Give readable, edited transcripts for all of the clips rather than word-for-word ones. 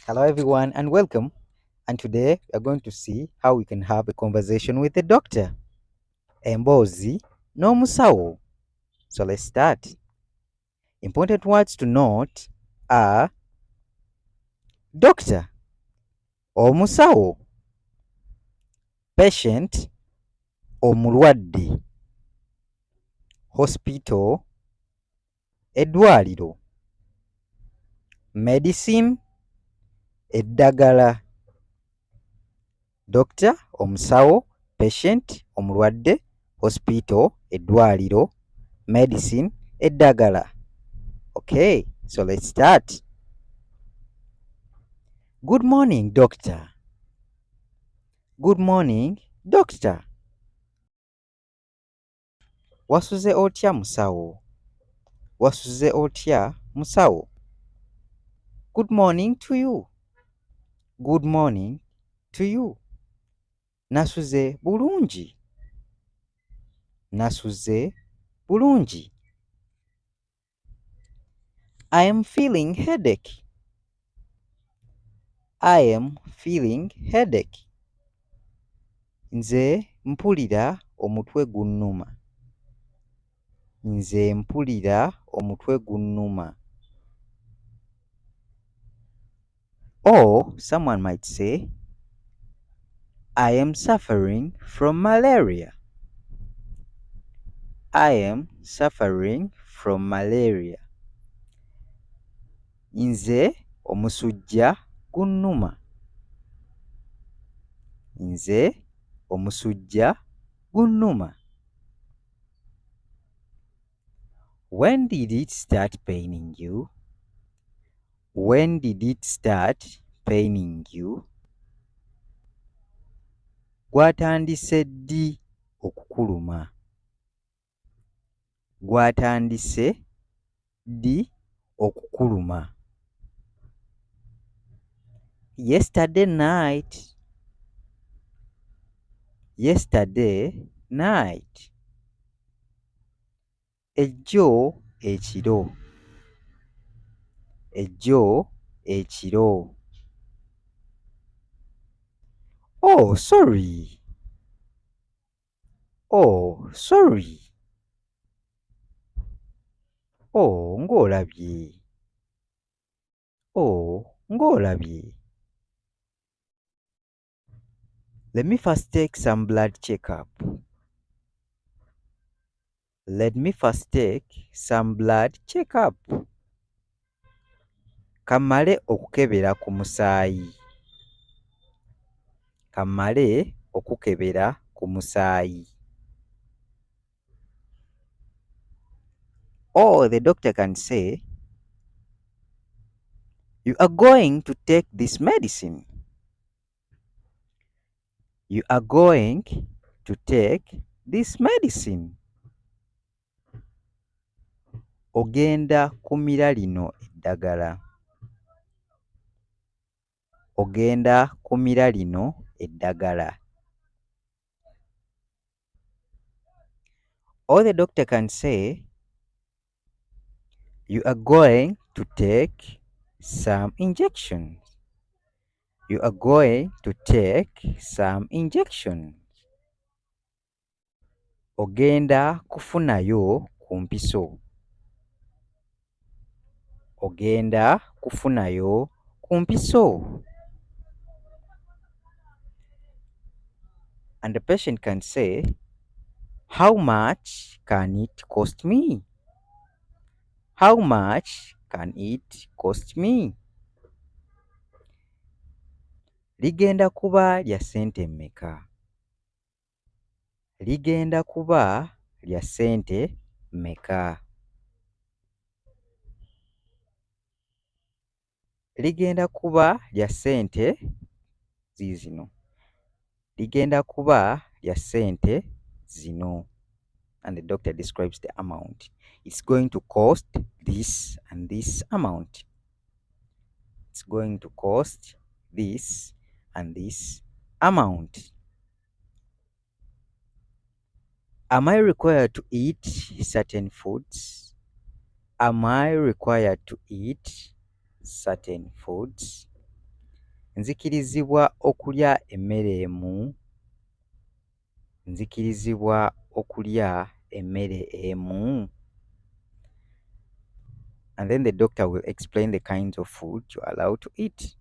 Hello, everyone, and welcome. And today we are going to see how we can have a conversation with the doctor. Emboozi, nomusawo. So let's start. Important words to note are doctor, omusawo, patient, omulwadde, hospital, eddwaliro, medicine, eddagala. Doctor, omusawo, patient, omulwadde, hospital, eddwaliro, medicine, eddagala. Okay, so let's start. Good morning, doctor. Good morning, doctor. Wasuze otya musawo? Wasuze otya musawo? Good morning to you. Good morning to you. Nasuze bulungi. Nasuze bulungi. I am feeling headache. I am feeling headache. Nze mpulira omutwe gunnuma. Nze mpulira omutwe gunnuma. Or someone might say, I am suffering from malaria. I am suffering from malaria. Nze omusujja gunnuma. Nze omusujja gunnuma. When did it start paining you? When did it start paining you? Gwatandise ddi okukuluma? Gwatandise ddi okukuluma? Yesterday night. Yesterday night. Ejjo ekiro. Ejjo ekiro. Oh, sorry. Oh, sorry. Oh, ng'olabye. Oh, ng'olabye. Let me first take some blood checkup. Let me first take some blood checkup. Kammale okukebera ku musaayi. Kammale okukebera ku musaayi. Or the doctor can say, you are going to take this medicine. You are going to take this medicine. Ogenda kumira lino eddagala. Ogenda kumira lino eddagala. Or the doctor can say, you are going to take some injections. You are going to take some injections. Ogenda kufunayo ku mpiso. Ogenda kufunayo ku mpiso. And the patient can say, how much can it cost me? How much can it cost me? Ligenda kuba lya ssente mmeka? Ligenda kuba lya ssente mmeka? Ligenda kuba lya ssente ziizino. Ligenda kuba lya ssente zino. And the doctor describes the amount. It's going to cost this and this amount. It's going to cost this and this amount. Am I required to eat certain foods? Am I required to eat certain foods? Nzikirizibwa okulya emmere emu. Nzikirizibwa okulya emmere emu. And then the doctor will explain the kinds of food you're allowed to eat.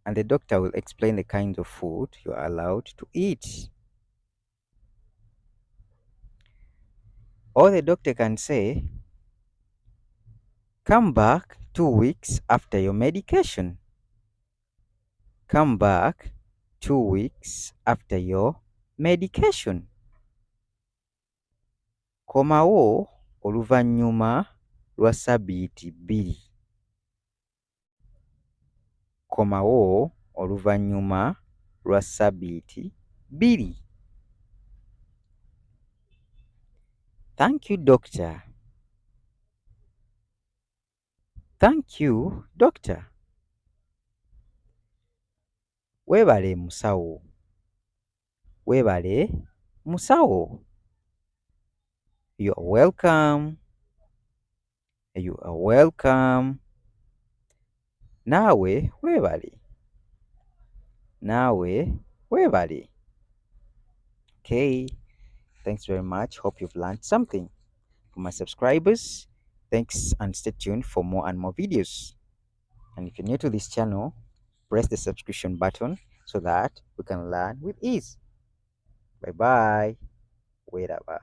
And the doctor will explain the kinds of food you're allowed to eat. Or the doctor can say, come back 2 weeks after your medication. Come back 2 weeks after your medication. Komawo oluvannyuma lwa ssabbiiti 2. Komawo oluvannyuma lwa ssabbiiti 2. Thank you, doctor. Thank you, doctor. Weebale musawo. Weebale musawo. You are welcome. You are welcome. Naawe weebale. Naawe weebale. Okay. Thanks very much. Hope you've learned something. For my subscribers, thanks and stay tuned for more and more videos. And if you're new to this channel, press the subscription button so that we can learn with ease. Bye bye. Wherever.